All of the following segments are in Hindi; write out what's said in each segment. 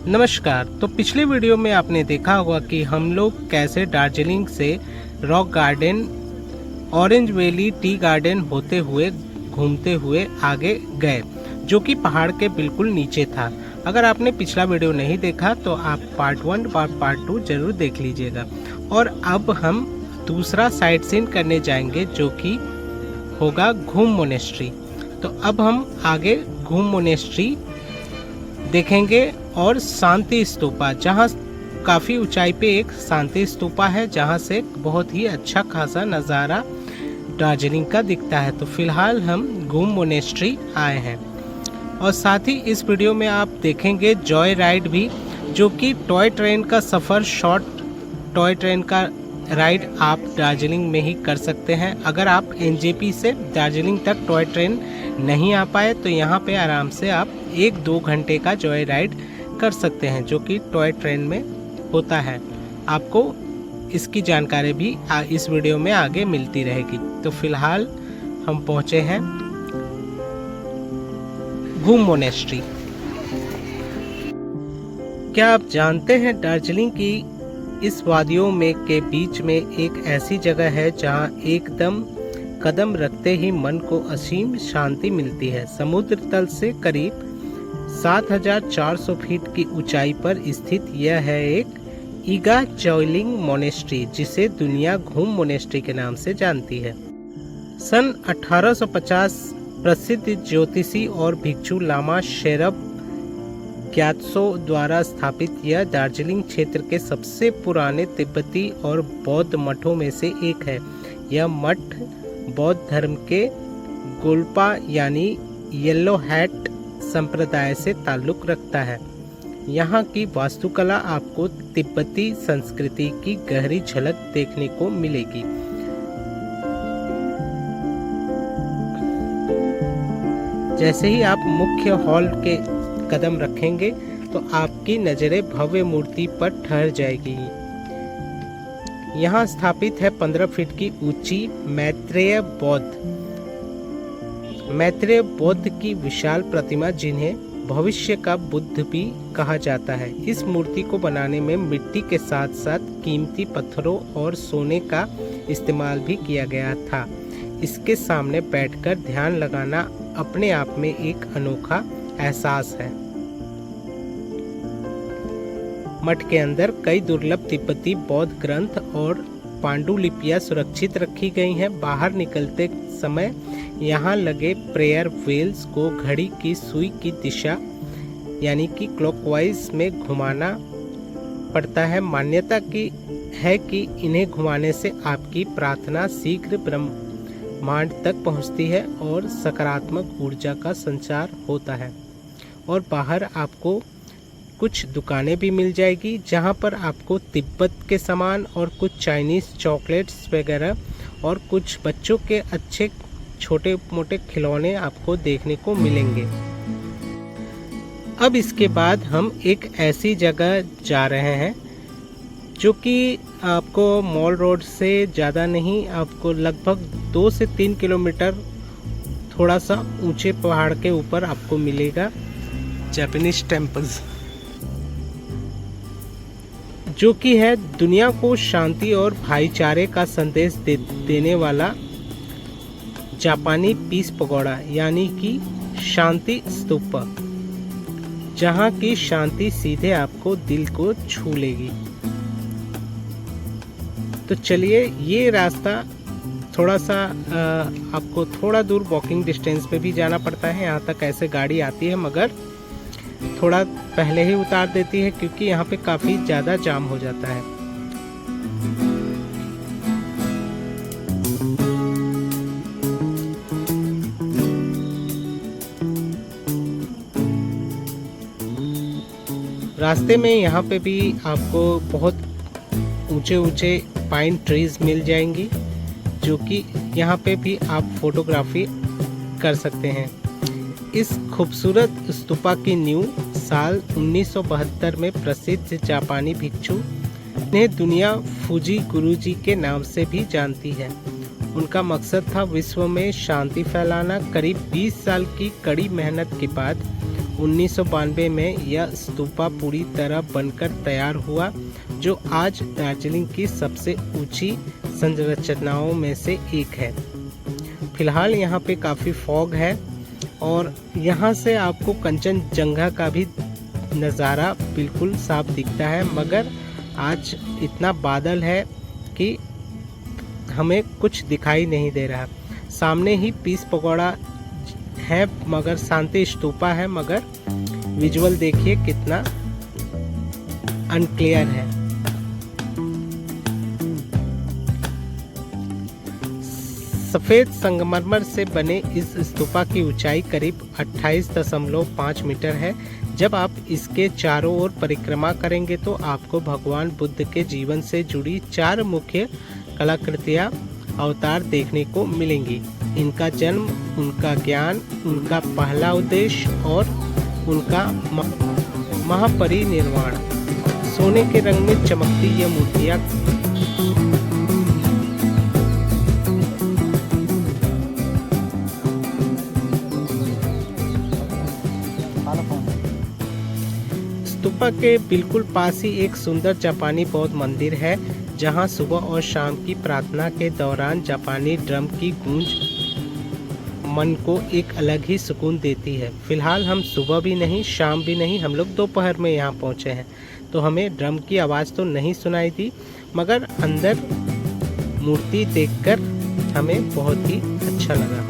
नमस्कार। तो पिछले वीडियो में आपने देखा होगा कि हम लोग कैसे दार्जिलिंग से rock garden, orange valley, tea garden होते हुए घूमते हुए आगे गए, जो कि पहाड़ के बिल्कुल नीचे था। अगर आपने पिछला वीडियो नहीं देखा तो आप पार्ट 1 और पार्ट 2 जरूर देख लीजिएगा। और अब हम दूसरा साइट सीन करने जाएंगे, जो कि होगा घूम मोनेस्ट्री। तो अब हम आगे घूम मोनेस्ट्री देखेंगे और शांति स्तूपा, जहाँ काफ़ी ऊंचाई पे एक शांति स्तूपा है, जहाँ से बहुत ही अच्छा खासा नज़ारा दार्जिलिंग का दिखता है। तो फिलहाल हम घूम मोनेस्ट्री आए हैं और साथ ही इस वीडियो में आप देखेंगे जॉय राइड भी, जो कि टॉय ट्रेन का सफ़र, शॉर्ट टॉय ट्रेन का राइड आप दार्जिलिंग में ही कर सकते हैं। अगर आप एनजेपी से दार्जिलिंग तक टॉय ट्रेन नहीं आ पाए तो यहाँ पे आराम से आप 1-2 घंटे का जॉय राइड कर सकते हैं, जो कि टॉय ट्रेन में होता है। आपको इसकी जानकारी भी इस वीडियो में आगे मिलती रहेगी। तो फिलहाल हम पहुँचे हैं घूम मोनेस्ट्री। क्या आप जानते हैं दार्जिलिंग की इस वादियों में के बीच में एक ऐसी जगह है जहां एकदम कदम रखते ही मन को असीम शांति मिलती है। समुद्र तल से करीब 7400 फीट की ऊंचाई पर स्थित यह है एक ईगा चौलिंग मोनेस्ट्री, जिसे दुनिया घूम मोनेस्ट्री के नाम से जानती है। सन 1850 प्रसिद्ध ज्योतिषी और भिक्षु लामा शेरप ग्यात्सो द्वारा स्थापित यह दार्जिलिंग क्षेत्र के सबसे पुराने तिब्बती और बौद्ध मठों में से एक है। यह मठ बौद्ध धर्म के गोल्पा यानी येलो हैट संप्रदाय से ताल्लुक रखता है। यहाँ की वास्तुकला आपको तिब्बती संस्कृति की गहरी झलक देखने को मिलेगी। जैसे ही आप मुख्य हॉल के कदम रखेंगे तो आपकी नजरें भव्य मूर्ति पर ठहर जाएगी। यहाँ स्थापित है 15 फीट की ऊंची मैत्रेय बौद्ध की विशाल प्रतिमा, जिन्हें भविष्य का बुद्ध भी कहा जाता है। इस मूर्ति को बनाने में मिट्टी के साथ साथ कीमती पत्थरों और सोने का इस्तेमाल भी किया गया था। इसके सामने बैठकर ध्यान लगाना अपने आप में एक अनोखा एहसास है। मठ के अंदर कई दुर्लभ तिब्बती बौद्ध ग्रंथ और पांडुलिपियां सुरक्षित रखी गई हैं। बाहर निकलते समय यहाँ लगे प्रेयर व्हील्स को घड़ी की सुई की दिशा यानी कि क्लॉकवाइज में घुमाना पड़ता है। मान्यता की है कि इन्हें घुमाने से आपकी प्रार्थना शीघ्र ब्रह्मांड तक पहुँचती है और सकारात्मक ऊर्जा का संचार होता है। और बाहर आपको कुछ दुकानें भी मिल जाएगी, जहां पर आपको तिब्बत के सामान और कुछ चाइनीज़ चॉकलेट्स वगैरह और कुछ बच्चों के अच्छे छोटे मोटे खिलौने आपको देखने को मिलेंगे। अब इसके बाद हम एक ऐसी जगह जा रहे हैं जो कि आपको मॉल रोड से ज़्यादा नहीं, आपको लगभग 2 से 3 किलोमीटर थोड़ा सा ऊंचे पहाड़ के ऊपर आपको मिलेगा जापानीज टेम्पल्स, जो कि है दुनिया को शांति और भाईचारे का संदेश देने वाला जापानी पीस पगोड़ा यानी कि शांति स्तूप, जहाँ की शांति सीधे आपको दिल को छू लेगी। तो चलिए, ये रास्ता थोड़ा सा आपको थोड़ा दूर वॉकिंग डिस्टेंस पे भी जाना पड़ता है। यहाँ तक ऐसे गाड़ी आती है, मगर थोड़ा पहले ही उतार देती है क्योंकि यहाँ पे काफ़ी ज़्यादा जाम हो जाता है। रास्ते में यहाँ पे भी आपको बहुत ऊंचे ऊंचे पाइन ट्रीज मिल जाएंगी, जो कि यहाँ पे भी आप फोटोग्राफी कर सकते हैं। इस खूबसूरत स्तूपा की नींव साल 1972 में प्रसिद्ध जापानी भिक्षु ने दुनिया फूजी गुरुजी के नाम से भी जानती है। उनका मकसद था विश्व में शांति फैलाना। करीब 20 साल की कड़ी मेहनत के बाद 1992 में यह स्तूपा पूरी तरह बनकर तैयार हुआ, जो आज दार्जिलिंग की सबसे ऊंची संरचनाओं में से एक है। फिलहाल यहाँ पे काफ़ी फॉग है और यहाँ से आपको कंचनजंगा का भी नज़ारा बिल्कुल साफ दिखता है, मगर आज इतना बादल है कि हमें कुछ दिखाई नहीं दे रहा। सामने ही पीस पकौड़ा है, मगर शांति स्तूपा है, मगर विजुअल देखिए कितना अनक्लियर है। सफ़ेद संगमरमर से बने इस स्तूपा की ऊंचाई करीब 28.5 मीटर है। जब आप इसके चारों ओर परिक्रमा करेंगे तो आपको भगवान बुद्ध के जीवन से जुड़ी 4 मुख्य कलाकृतियाँ अवतार देखने को मिलेंगी। इनका जन्म, उनका ज्ञान, उनका पहला उद्देश्य और उनका महापरिनिर्वाण। सोने के रंग में चमकती यह मूर्तियाँ स्तूपा के बिल्कुल पास ही एक सुंदर जापानी बौद्ध मंदिर है, जहां सुबह और शाम की प्रार्थना के दौरान जापानी ड्रम की गूंज मन को एक अलग ही सुकून देती है। फिलहाल हम सुबह भी नहीं, शाम भी नहीं, हम लोग दोपहर में यहाँ पहुँचे हैं, तो हमें ड्रम की आवाज़ तो नहीं सुनाई दी, मगर अंदर मूर्ति देखकर हमें बहुत ही अच्छा लगा।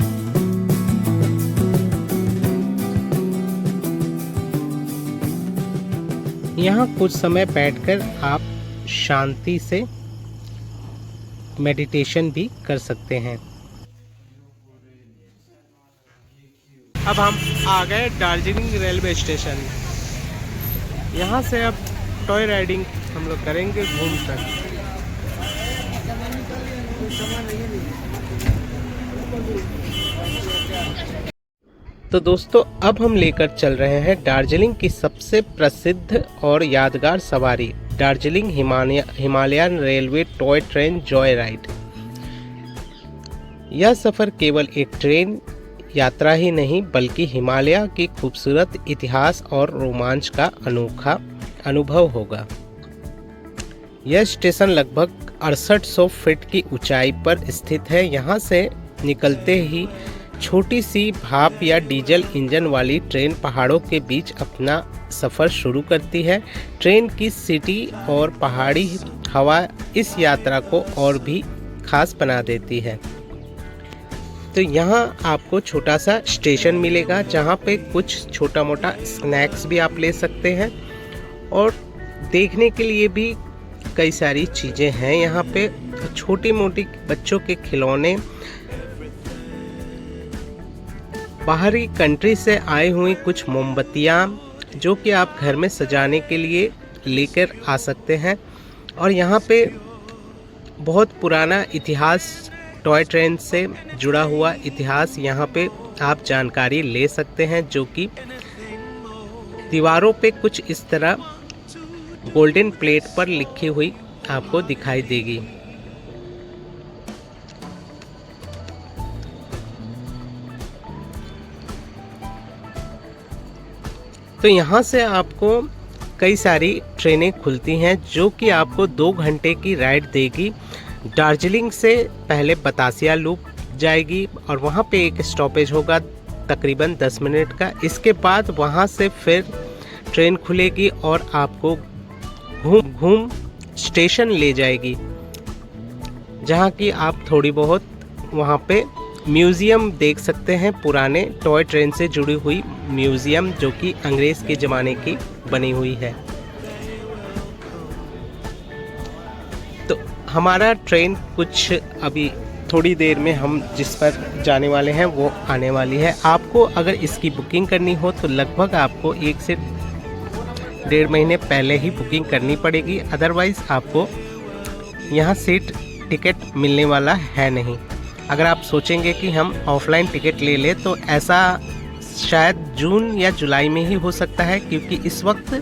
यहाँ कुछ समय बैठकर आप शांति से मेडिटेशन भी कर सकते हैं। अब हम आ गए दार्जिलिंग रेलवे स्टेशन। यहाँ से अब टॉय राइडिंग हम लोग करेंगे घूमकर। तो दोस्तों, अब हम लेकर चल रहे हैं दार्जिलिंग की सबसे प्रसिद्ध और यादगार सवारी, Darjeeling Himalayan railway toy train Joy ride. यह सफ़र केवल एक ट्रेन यात्रा ही नहीं, बल्कि हिमालय की खूबसूरत इतिहास और रोमांच का अनोखा अनुभव होगा। यह स्टेशन लगभग 6800 फीट की ऊंचाई पर स्थित है। यहाँ से निकलते ही छोटी सी भाप या डीजल इंजन वाली ट्रेन पहाड़ों के बीच अपना सफ़र शुरू करती है। ट्रेन की सिटी और पहाड़ी हवा इस यात्रा को और भी खास बना देती है। तो यहाँ आपको छोटा सा स्टेशन मिलेगा, जहाँ पे कुछ छोटा मोटा स्नैक्स भी आप ले सकते हैं और देखने के लिए भी कई सारी चीज़ें हैं यहाँ पे। छोटी मोटी बच्चों के खिलौने, बाहरी कंट्री से आई हुई कुछ मोमबत्तियाँ जो कि आप घर में सजाने के लिए लेकर आ सकते हैं। और यहाँ पे बहुत पुराना इतिहास, टॉय ट्रेन से जुड़ा हुआ इतिहास यहाँ पे आप जानकारी ले सकते हैं, जो कि दीवारों पे कुछ इस तरह गोल्डन प्लेट पर लिखी हुई आपको दिखाई देगी। तो यहाँ से आपको कई सारी ट्रेनें खुलती हैं, जो कि आपको 2 घंटे की राइड देगी। दार्जिलिंग से पहले बतासिया लूप जाएगी और वहाँ पे एक स्टॉपेज होगा तकरीबन 10 मिनट का। इसके बाद वहाँ से फिर ट्रेन खुलेगी और आपको घूम स्टेशन ले जाएगी, जहाँ की आप थोड़ी बहुत वहाँ पे म्यूज़ियम देख सकते हैं, पुराने टॉय ट्रेन से जुड़ी हुई म्यूज़ियम, जो कि अंग्रेज़ के ज़माने की बनी हुई है। तो हमारा ट्रेन कुछ अभी थोड़ी देर में हम जिस पर जाने वाले हैं वो आने वाली है। आपको अगर इसकी बुकिंग करनी हो तो लगभग आपको 1 से 1.5 महीने पहले ही बुकिंग करनी पड़ेगी, अदरवाइज़ आपको यहाँ सीट टिकट मिलने वाला है नहीं। अगर आप सोचेंगे कि हम ऑफलाइन टिकट ले लें तो ऐसा शायद जून या जुलाई में ही हो सकता है, क्योंकि इस वक्त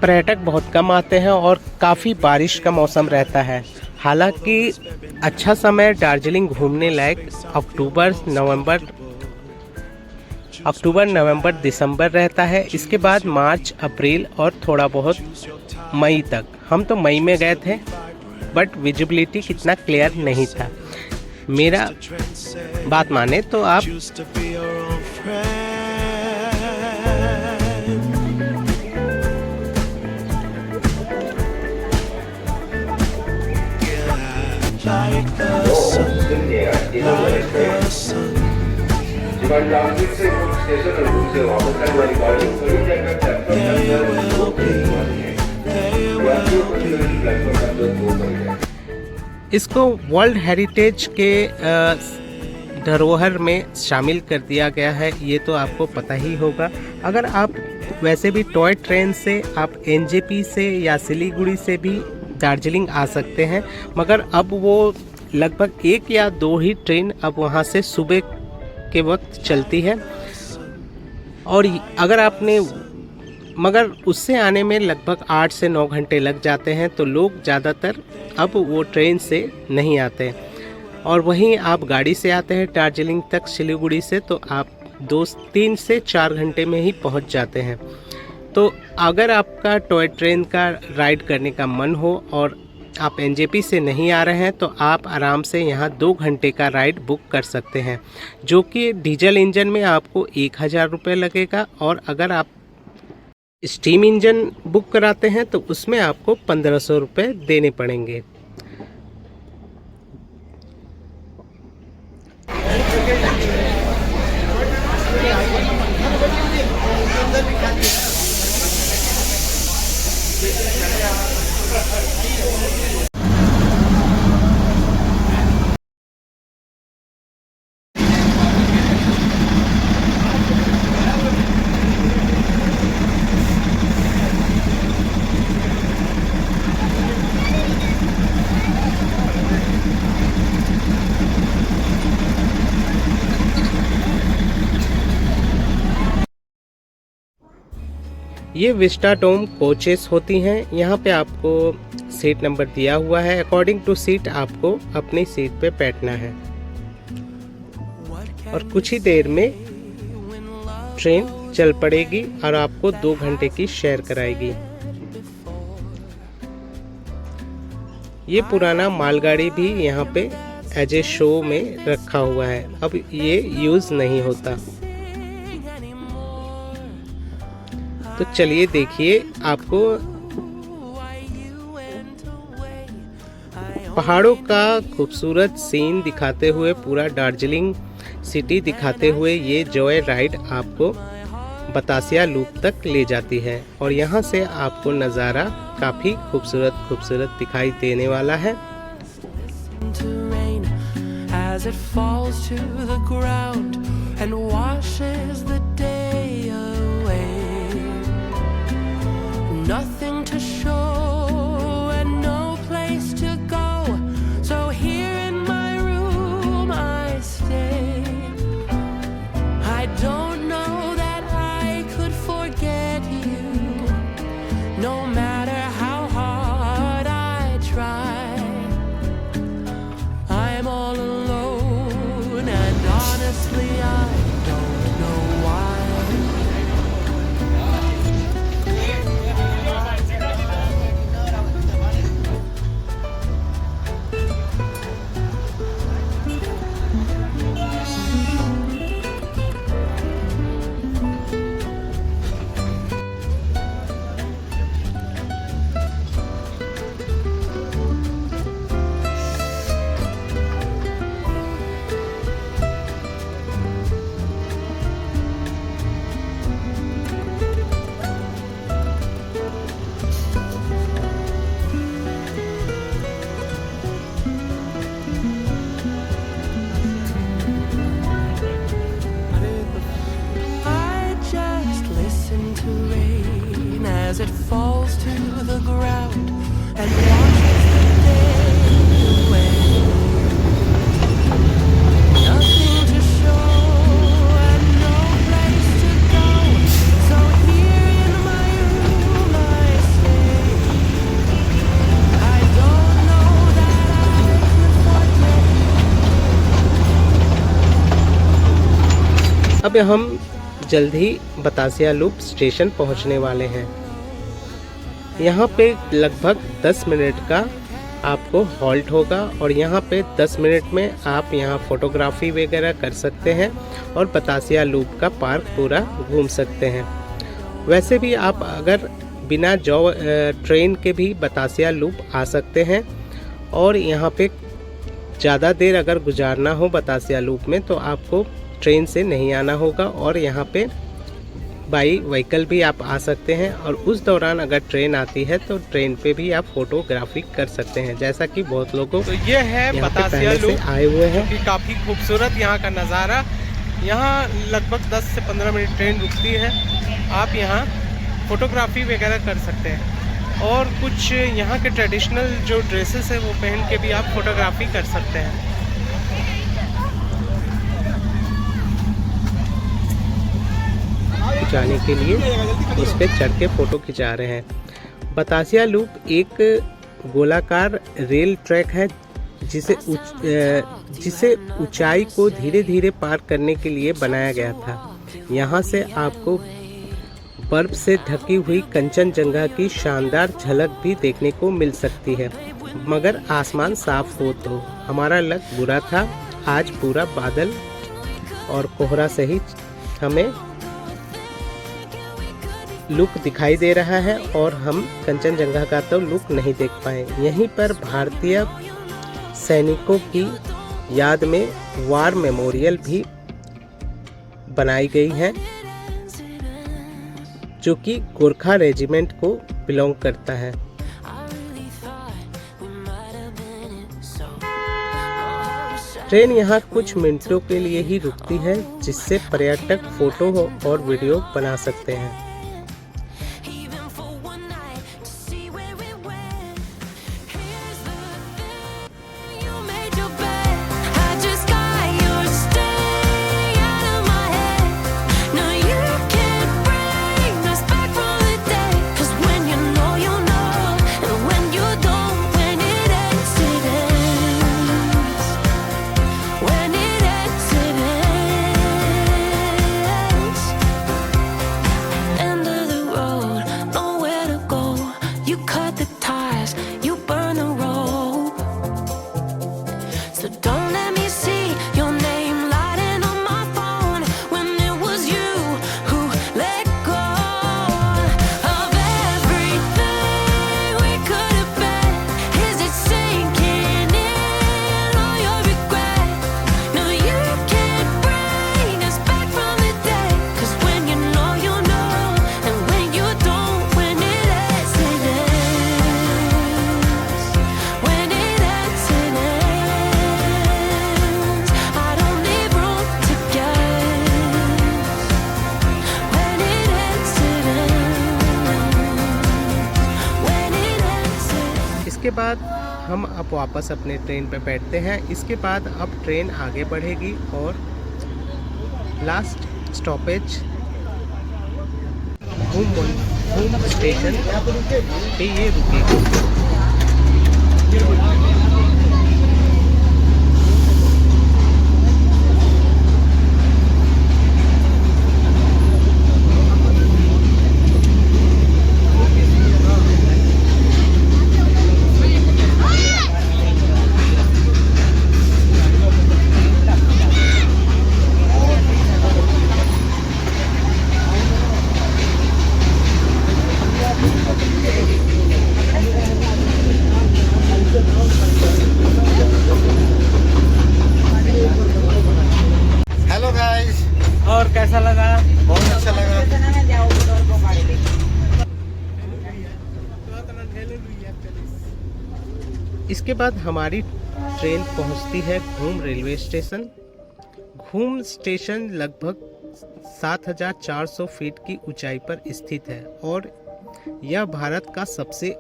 पर्यटक बहुत कम आते हैं और काफ़ी बारिश का मौसम रहता है। हालांकि अच्छा समय दार्जिलिंग घूमने लायक अक्टूबर नवंबर अक्टूबर, नवंबर, दिसंबर रहता है। इसके बाद मार्च, अप्रैल और थोड़ा बहुत मई तक। हम तो मई में गए थे, बट विजिबिलिटी कितना क्लियर नहीं था। मेरा बात माने तो आप इसको वर्ल्ड हेरिटेज के धरोहर में शामिल कर दिया गया है, ये तो आपको पता ही होगा। अगर आप वैसे भी टॉय ट्रेन से आप एनजेपी से या सिलीगुड़ी से भी दार्जिलिंग आ सकते हैं, मगर अब वो लगभग 1 या 2 ही ट्रेन अब वहाँ से सुबह के वक्त चलती है। और अगर आपने मगर उससे आने में लगभग 8 से 9 घंटे लग जाते हैं, तो लोग ज़्यादातर अब वो ट्रेन से नहीं आते। और वहीं आप गाड़ी से आते हैं दार्जिलिंग तक सिलीगुड़ी से, तो आप 3 से 4 घंटे में ही पहुंच जाते हैं। तो अगर आपका टॉय ट्रेन का राइड करने का मन हो और आप एनजेपी से नहीं आ रहे हैं, तो आप आराम से यहाँ 2 घंटे का राइड बुक कर सकते हैं, जो कि डीजल इंजन में आपको 1000 रुपये लगेगा। और अगर आप स्टीम इंजन बुक कराते हैं तो उसमें आपको 1500 रुपये देने पड़ेंगे। ये विस्टाडोम कोचेस होती हैं। यहाँ पे आपको सीट नंबर दिया हुआ है, अकॉर्डिंग टू सीट आपको अपनी सीट पे बैठना है। और कुछ ही देर में ट्रेन चल पड़ेगी और आपको 2 घंटे की शेयर कराएगी। ये पुराना मालगाड़ी भी यहाँ पे एज ए शो में रखा हुआ है, अब ये यूज़ नहीं होता। तो चलिए देखिए, आपको पहाड़ों का खूबसूरत सीन दिखाते हुए, पूरा दार्जिलिंग सिटी दिखाते हुए ये जॉय राइड आपको बतासिया लूप तक ले जाती है। और यहाँ से आपको नज़ारा काफ़ी खूबसूरत दिखाई देने वाला है। Nothing to show and no place to go, so here in my room I stay. I don't know that I could forget you, no matter how hard I try. I'm all alone and honestly I don't know why. As it falls to the ground and washes the day away. Nothing to show and no place to go, so here in my room I stay. I don't know that I could forget. अब हम जल्द ही बतासिया लूप स्टेशन पहुंचने वाले हैं। यहाँ पे लगभग 10 मिनट का आपको हॉल्ट होगा और यहाँ पे 10 मिनट में आप यहाँ फोटोग्राफी वगैरह कर सकते हैं और बतासिया लूप का पार्क पूरा घूम सकते हैं। वैसे भी आप अगर बिना ट्रेन के भी बतासिया लूप आ सकते हैं और यहाँ पे ज़्यादा देर अगर गुजारना हो बतासिया लूप में तो आपको ट्रेन से नहीं आना होगा और यहाँ पे बाई व्हीकल भी आप आ सकते हैं। और उस दौरान अगर ट्रेन आती है तो ट्रेन पे भी आप फोटोग्राफी कर सकते हैं, जैसा कि बहुत लोगों तो ये है बतासिया लूप आए हुए हैं। कि काफ़ी खूबसूरत यहाँ का नज़ारा। यहाँ लगभग 10 से 15 मिनट ट्रेन रुकती है, आप यहाँ फोटोग्राफी वगैरह कर सकते हैं और कुछ यहाँ के ट्रेडिशनल जो ड्रेसेस है वो पहन के भी आप फोटोग्राफी कर सकते हैं। जाने के लिए उस पर चढ़ के फ़ोटो खिंचा रहे हैं। बतासिया लूप एक गोलाकार रेल ट्रैक है जिसे ऊंचाई को धीरे धीरे पार करने के लिए बनाया गया था। यहाँ से आपको बर्फ से ढकी हुई कंचनजंगा की शानदार झलक भी देखने को मिल सकती है, मगर आसमान साफ हो तो। हमारा लक बुरा था, आज पूरा बादल और कोहरा सहित हमें लुक दिखाई दे रहा है और हम कंचनजंगा का तो लुक नहीं देख पाए। यहीं पर भारतीय सैनिकों की याद में वार मेमोरियल भी बनाई गई है, जो कि गोरखा रेजिमेंट को बिलोंग करता है। ट्रेन यहाँ कुछ मिनटों के लिए ही रुकती है, जिससे पर्यटक फोटो और वीडियो बना सकते हैं। इसके बाद हम अब वापस अपने ट्रेन पे बैठते हैं। इसके बाद अब ट्रेन आगे बढ़ेगी और लास्ट स्टॉपेज घूम स्टेशन पे ये रुकेगी। और कैसा लगा? बहुत अच्छा लगा। इसके बाद हमारी ट्रेन पहुंचती है घूम रेलवे स्टेशन। घूम स्टेशन लगभग 7,400 फीट की ऊंचाई पर स्थित है और यह भारत का सबसे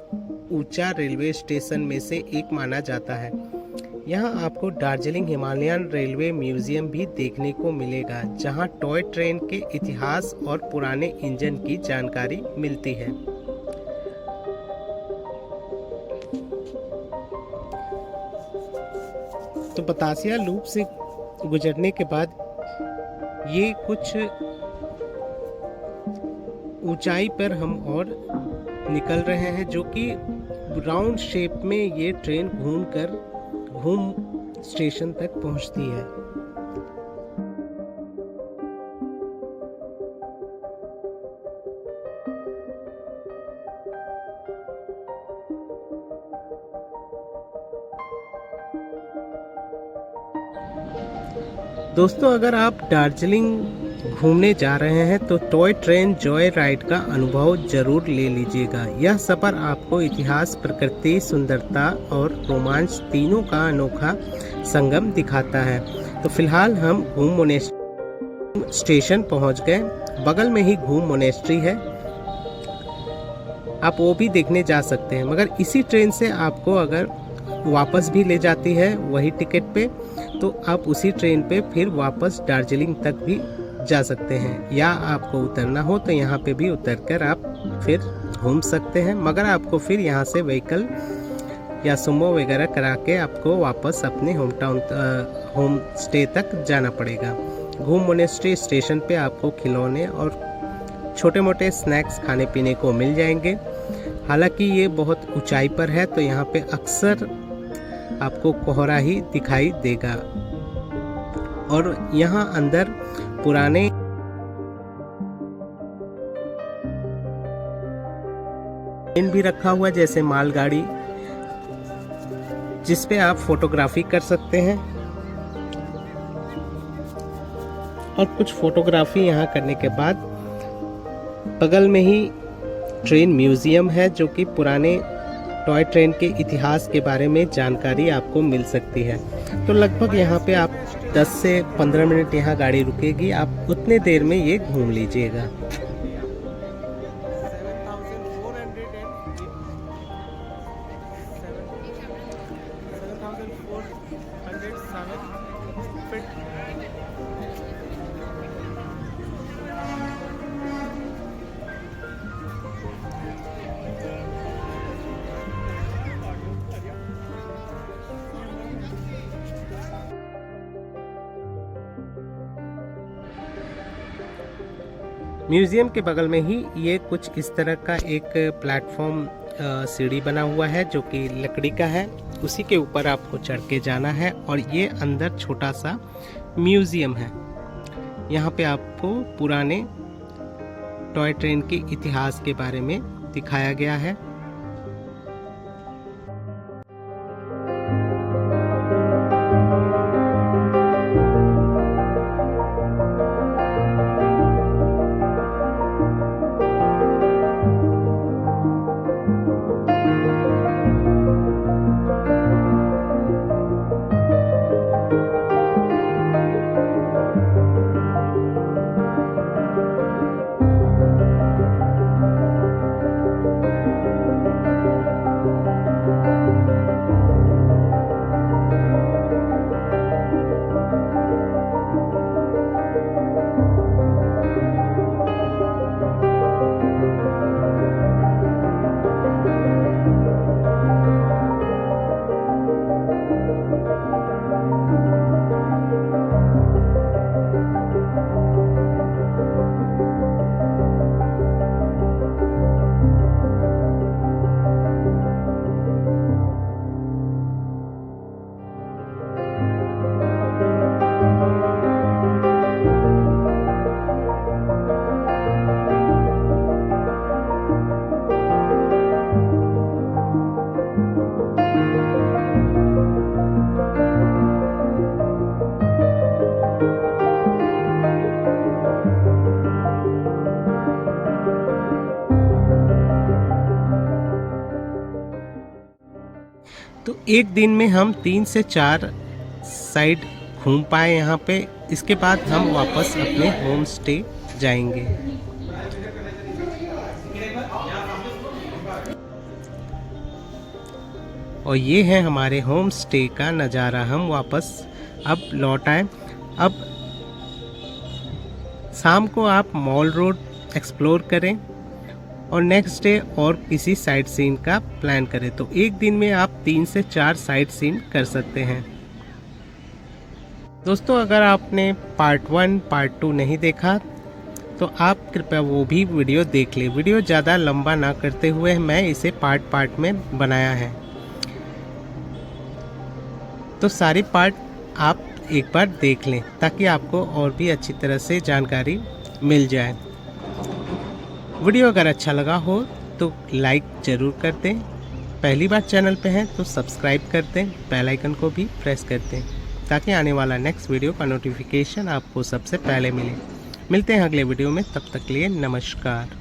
ऊंचा रेलवे स्टेशन में से एक माना जाता है। यहाँ आपको दार्जिलिंग हिमालयन रेलवे म्यूजियम भी देखने को मिलेगा, जहाँ टॉय ट्रेन के इतिहास और पुराने इंजन की जानकारी मिलती है। तो बतासिया लूप से गुजरने के बाद ये कुछ ऊंचाई पर हम और निकल रहे हैं, जो कि राउंड शेप में ये ट्रेन घूम स्टेशन तक पहुंचती है। दोस्तों, अगर आप दार्जिलिंग घूमने जा रहे हैं तो टॉय ट्रेन जॉय राइड का अनुभव जरूर ले लीजिएगा। यह सफ़र आपको इतिहास, प्रकृति, सुंदरता और रोमांच तीनों का अनोखा संगम दिखाता है। तो फिलहाल हम घूम मोनेस्ट्री स्टेशन पहुंच गए। बगल में ही घूम मोनेस्ट्री है, आप वो भी देखने जा सकते हैं। मगर इसी ट्रेन से आपको अगर वापस भी ले जाती है वही टिकट पे, तो आप उसी ट्रेन पे फिर वापस दार्जिलिंग तक भी जा सकते हैं, या आपको उतरना हो तो यहाँ पे भी उतरकर आप फिर घूम सकते हैं। मगर आपको फिर यहाँ से व्हीकल या सुमो वगैरह करा के आपको वापस अपने होम स्टे तक जाना पड़ेगा। घूम मोनेस्ट्री स्टेशन पे आपको खिलौने और छोटे मोटे स्नैक्स खाने पीने को मिल जाएंगे। हालांकि ये बहुत ऊंचाई पर है तो यहाँ पे अक्सर आपको कोहरा ही दिखाई देगा। और यहाँ अंदर पुराने भी रखा हुआ, जैसे मालगाड़ी, जिस पे आप फोटोग्राफी कर सकते हैं। और कुछ फोटोग्राफी यहाँ करने के बाद बगल में ही ट्रेन म्यूजियम है, जो कि पुराने टॉय ट्रेन के इतिहास के बारे में जानकारी आपको मिल सकती है। तो लगभग यहाँ पे आप 10 से 15 मिनट यहाँ गाड़ी रुकेगी, आप उतने देर में ये घूम लीजिएगा। म्यूजियम के बगल में ही ये कुछ इस तरह का एक प्लेटफॉर्म सीढ़ी बना हुआ है, जो कि लकड़ी का है। उसी के ऊपर आपको चढ़ के जाना है और ये अंदर छोटा सा म्यूजियम है। यहाँ पे आपको पुराने टॉय ट्रेन के इतिहास के बारे में दिखाया गया है। तो एक दिन में हम 3 से 4 साइड घूम पाए यहाँ पे। इसके बाद हम वापस अपने होम स्टे जाएंगे। और ये है हमारे होम स्टे का नज़ारा। हम वापस अब लौट आए। अब शाम को आप मॉल रोड एक्सप्लोर करें और नेक्स्ट डे और किसी साइट सीन का प्लान करें। तो एक दिन में आप 3 से 4 साइट सीन कर सकते हैं। दोस्तों, अगर आपने पार्ट 1 पार्ट 2 नहीं देखा तो आप कृपया वो भी वीडियो देख लें। वीडियो ज़्यादा लंबा ना करते हुए मैं इसे पार्ट पार्ट में बनाया है, तो सारे पार्ट आप एक बार देख लें ताकि आपको और भी अच्छी तरह से जानकारी मिल जाए। वीडियो अगर अच्छा लगा हो तो लाइक ज़रूर कर दें, पहली बार चैनल पे हैं तो सब्सक्राइब कर दें, बेल आइकन को भी प्रेस कर दें ताकि आने वाला नेक्स्ट वीडियो का नोटिफिकेशन आपको सबसे पहले मिले। मिलते हैं अगले वीडियो में, तब तक के लिए नमस्कार।